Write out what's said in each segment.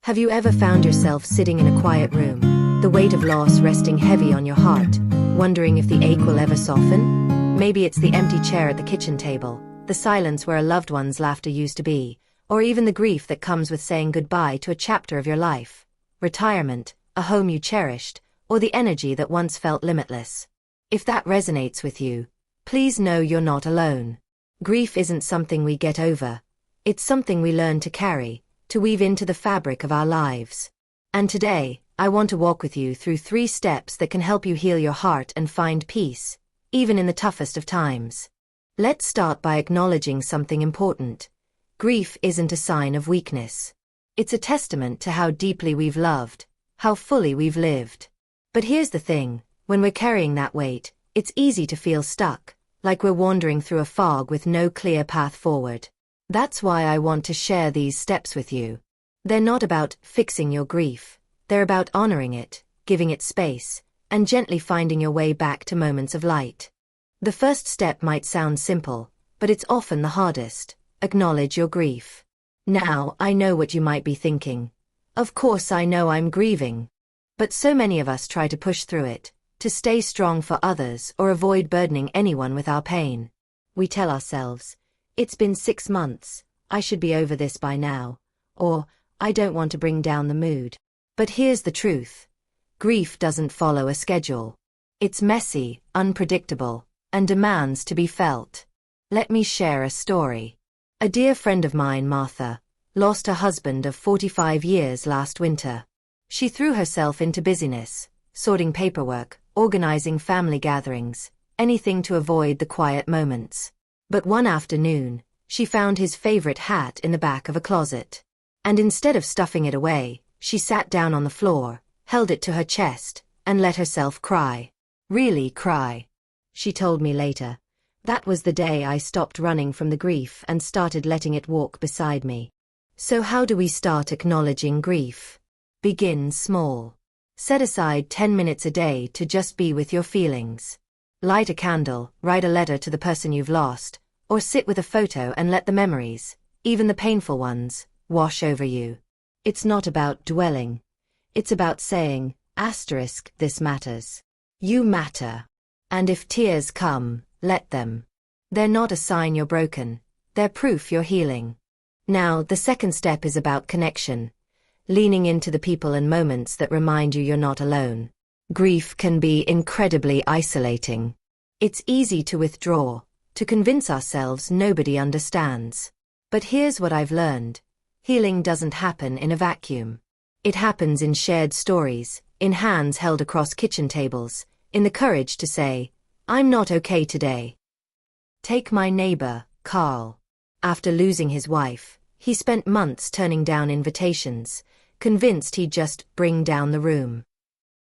Have you ever found yourself sitting in a quiet room, the weight of loss resting heavy on your heart, wondering if the ache will ever soften? Maybe it's the empty chair at the kitchen table, the silence where a loved one's laughter used to be, or even the grief that comes with saying goodbye to a chapter of your life. Retirement, a home you cherished, or the energy that once felt limitless. If that resonates with you, please know you're not alone. Grief isn't something we get over. It's something we learn to carry, to weave into the fabric of our lives. And today, I want to walk with you through 3 steps that can help you heal your heart and find peace, even in the toughest of times. Let's start by acknowledging something important. Grief isn't a sign of weakness. It's a testament to how deeply we've loved, how fully we've lived. But here's the thing, when we're carrying that weight, it's easy to feel stuck, like we're wandering through a fog with no clear path forward. That's why I want to share these steps with you. They're not about fixing your grief. They're about honoring it, giving it space, and gently finding your way back to moments of light. The first step might sound simple, but it's often the hardest. Acknowledge your grief. Now, I know what you might be thinking. Of course I know I'm grieving. But so many of us try to push through it, to stay strong for others or avoid burdening anyone with our pain. We tell ourselves, it's been 6 months, I should be over this by now, or, I don't want to bring down the mood. But here's the truth. Grief doesn't follow a schedule. It's messy, unpredictable, and demands to be felt. Let me share a story. A dear friend of mine, Martha, lost her husband of 45 years last winter. She threw herself into busyness, sorting paperwork, organizing family gatherings, anything to avoid the quiet moments. But one afternoon, she found his favorite hat in the back of a closet. And instead of stuffing it away, she sat down on the floor, held it to her chest, and let herself cry. Really cry. She told me later. That was the day I stopped running from the grief and started letting it walk beside me. So how do we start acknowledging grief? Begin small. Set aside 10 minutes a day to just be with your feelings. Light a candle, write a letter to the person you've lost, or sit with a photo and let the memories, even the painful ones, wash over you. It's not about dwelling. It's about saying, this matters. You matter. And if tears come, let them. They're not a sign you're broken. They're proof you're healing. Now, the second step is about connection. Leaning into the people and moments that remind you you're not alone. Grief can be incredibly isolating. It's easy to withdraw, to convince ourselves nobody understands. But here's what I've learned. Healing doesn't happen in a vacuum. It happens in shared stories, in hands held across kitchen tables, in the courage to say, I'm not okay today. Take my neighbor, Carl. After losing his wife, he spent months turning down invitations, convinced he'd just bring down the room.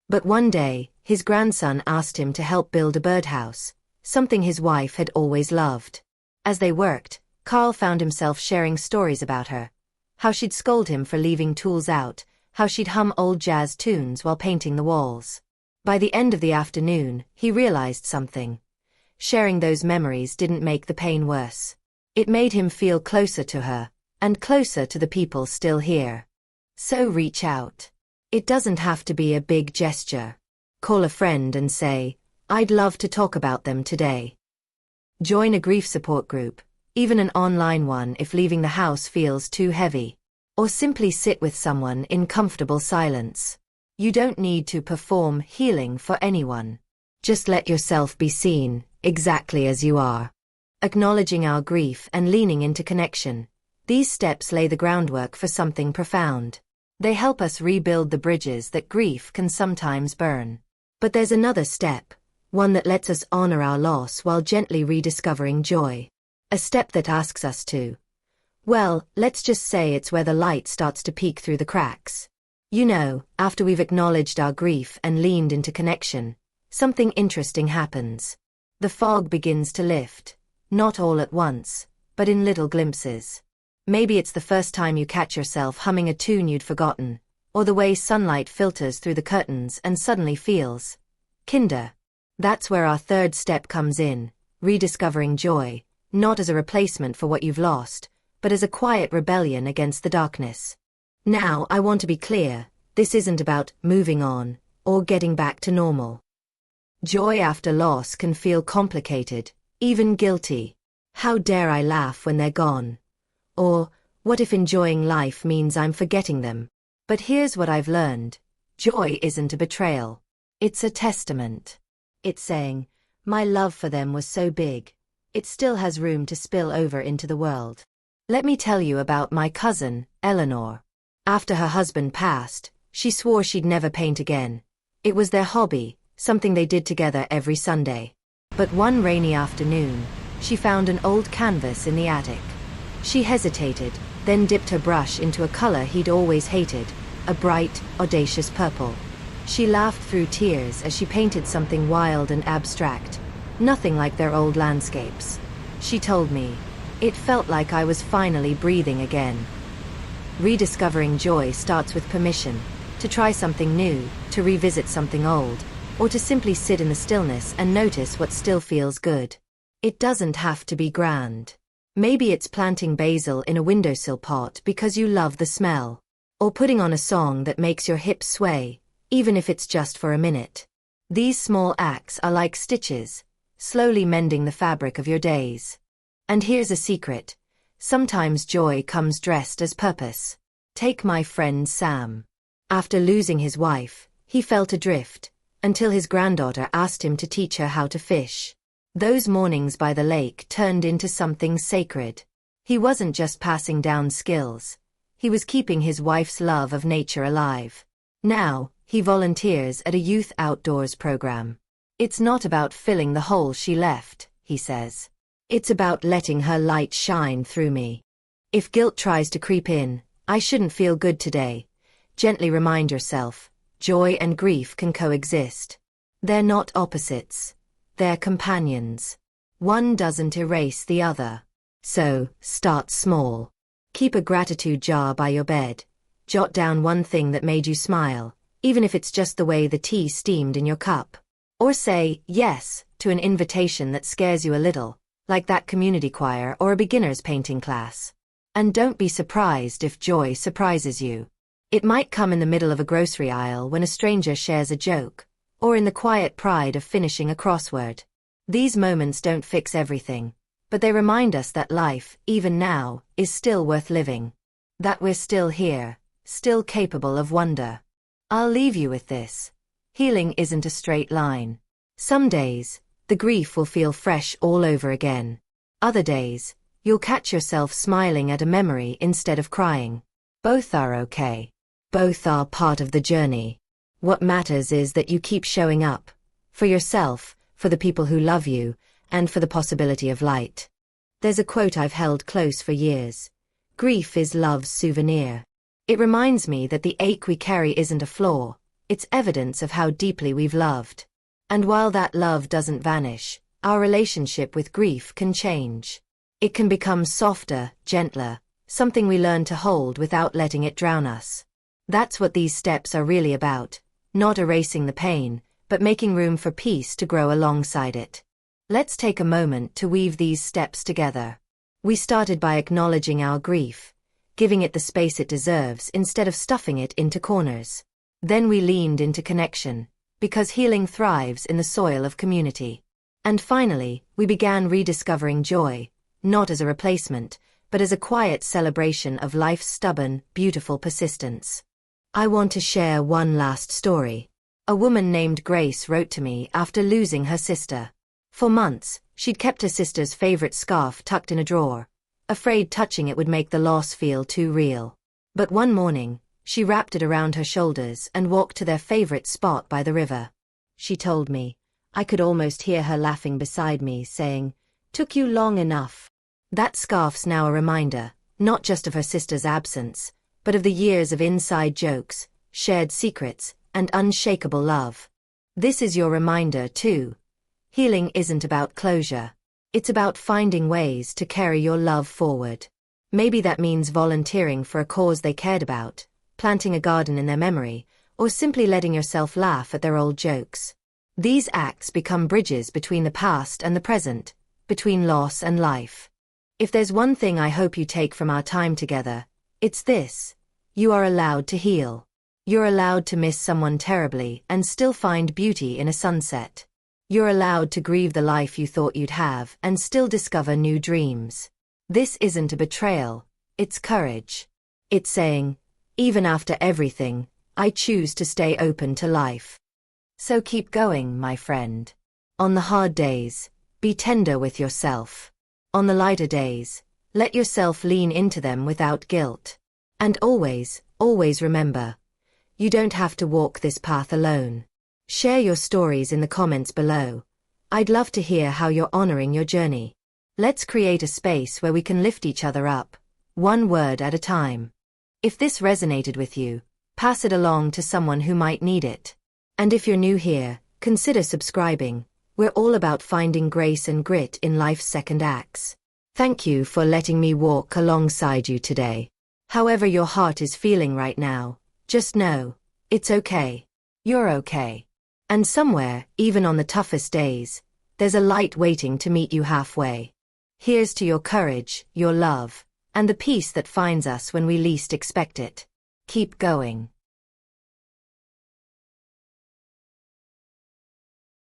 But one day, his grandson asked him to help build a birdhouse, something his wife had always loved. As they worked, Carl found himself sharing stories about her. How she'd scold him for leaving tools out, how she'd hum old jazz tunes while painting the walls. By the end of the afternoon, he realized something. Sharing those memories didn't make the pain worse. It made him feel closer to her, and closer to the people still here. So reach out. It doesn't have to be a big gesture. Call a friend and say, I'd love to talk about them today. Join a grief support group, even an online one if leaving the house feels too heavy. Or simply sit with someone in comfortable silence. You don't need to perform healing for anyone. Just let yourself be seen, exactly as you are. Acknowledging our grief and leaning into connection. These steps lay the groundwork for something profound. They help us rebuild the bridges that grief can sometimes burn. But there's another step, one that lets us honor our loss while gently rediscovering joy. A step that asks us to. Well, let's just say it's where the light starts to peek through the cracks. You know, after we've acknowledged our grief and leaned into connection, something interesting happens. The fog begins to lift, not all at once, but in little glimpses. Maybe it's the first time you catch yourself humming a tune you'd forgotten, or the way sunlight filters through the curtains and suddenly feels kinder. That's where our third step comes in, rediscovering joy, not as a replacement for what you've lost, but as a quiet rebellion against the darkness. Now, I want to be clear, this isn't about moving on or getting back to normal. Joy after loss can feel complicated, even guilty. How dare I laugh when they're gone? Or, what if enjoying life means I'm forgetting them? But here's what I've learned. Joy isn't a betrayal. It's a testament. It's saying, my love for them was so big, it still has room to spill over into the world. Let me tell you about my cousin, Eleanor. After her husband passed, she swore she'd never paint again. It was their hobby, something they did together every Sunday. But one rainy afternoon, she found an old canvas in the attic. She hesitated, then dipped her brush into a color he'd always hated, a bright, audacious purple. She laughed through tears as she painted something wild and abstract, nothing like their old landscapes. She told me, it felt like I was finally breathing again. Rediscovering joy starts with permission, to try something new, to revisit something old, or to simply sit in the stillness and notice what still feels good. It doesn't have to be grand. Maybe it's planting basil in a windowsill pot because you love the smell, or putting on a song that makes your hips sway, even if it's just for a minute. These small acts are like stitches, slowly mending the fabric of your days. And here's a secret. Sometimes joy comes dressed as purpose. Take my friend Sam. After losing his wife, he felt adrift, until his granddaughter asked him to teach her how to fish. Those mornings by the lake turned into something sacred. He wasn't just passing down skills. He was keeping his wife's love of nature alive. Now, he volunteers at a youth outdoors program. It's not about filling the hole she left, he says. It's about letting her light shine through me. If guilt tries to creep in, I shouldn't feel good today. Gently remind yourself, joy and grief can coexist. They're not opposites. They're companions. One doesn't erase the other. So, start small. Keep a gratitude jar by your bed. Jot down one thing that made you smile, even if it's just the way the tea steamed in your cup. Or say yes to an invitation that scares you a little, like that community choir or a beginner's painting class. And don't be surprised if joy surprises you. It might come in the middle of a grocery aisle when a stranger shares a joke, or in the quiet pride of finishing a crossword. These moments don't fix everything, but they remind us that life, even now, is still worth living. That we're still here, still capable of wonder. I'll leave you with this. Healing isn't a straight line. Some days, the grief will feel fresh all over again. Other days, you'll catch yourself smiling at a memory instead of crying. Both are okay. Both are part of the journey. What matters is that you keep showing up. For yourself, for the people who love you, and for the possibility of light. There's a quote I've held close for years. Grief is love's souvenir. It reminds me that the ache we carry isn't a flaw. It's evidence of how deeply we've loved. And while that love doesn't vanish, our relationship with grief can change. It can become softer, gentler, something we learn to hold without letting it drown us. That's what these steps are really about, not erasing the pain, but making room for peace to grow alongside it. Let's take a moment to weave these steps together. We started by acknowledging our grief, giving it the space it deserves instead of stuffing it into corners. Then we leaned into connection, because healing thrives in the soil of community. And finally, we began rediscovering joy, not as a replacement, but as a quiet celebration of life's stubborn, beautiful persistence. I want to share one last story. A woman named Grace wrote to me after losing her sister. For months, she'd kept her sister's favorite scarf tucked in a drawer, afraid touching it would make the loss feel too real. But one morning, she wrapped it around her shoulders and walked to their favorite spot by the river. She told me, I could almost hear her laughing beside me, saying, "Took you long enough." That scarf's now a reminder, not just of her sister's absence, but of the years of inside jokes, shared secrets, and unshakable love. This is your reminder, too. Healing isn't about closure. It's about finding ways to carry your love forward. Maybe that means volunteering for a cause they cared about, planting a garden in their memory, or simply letting yourself laugh at their old jokes. These acts become bridges between the past and the present, between loss and life. If there's one thing I hope you take from our time together, it's this. You are allowed to heal. You're allowed to miss someone terribly and still find beauty in a sunset. You're allowed to grieve the life you thought you'd have and still discover new dreams. This isn't a betrayal, it's courage. It's saying, even after everything, I choose to stay open to life. So keep going, my friend. On the hard days, be tender with yourself. On the lighter days, let yourself lean into them without guilt. And always, always remember, you don't have to walk this path alone. Share your stories in the comments below. I'd love to hear how you're honoring your journey. Let's create a space where we can lift each other up, one word at a time. If this resonated with you, pass it along to someone who might need it. And if you're new here, consider subscribing. We're all about finding grace and grit in life's second acts. Thank you for letting me walk alongside you today. However your heart is feeling right now, just know, it's okay. You're okay. And somewhere, even on the toughest days, there's a light waiting to meet you halfway. Here's to your courage, your love, and the peace that finds us when we least expect it. Keep going.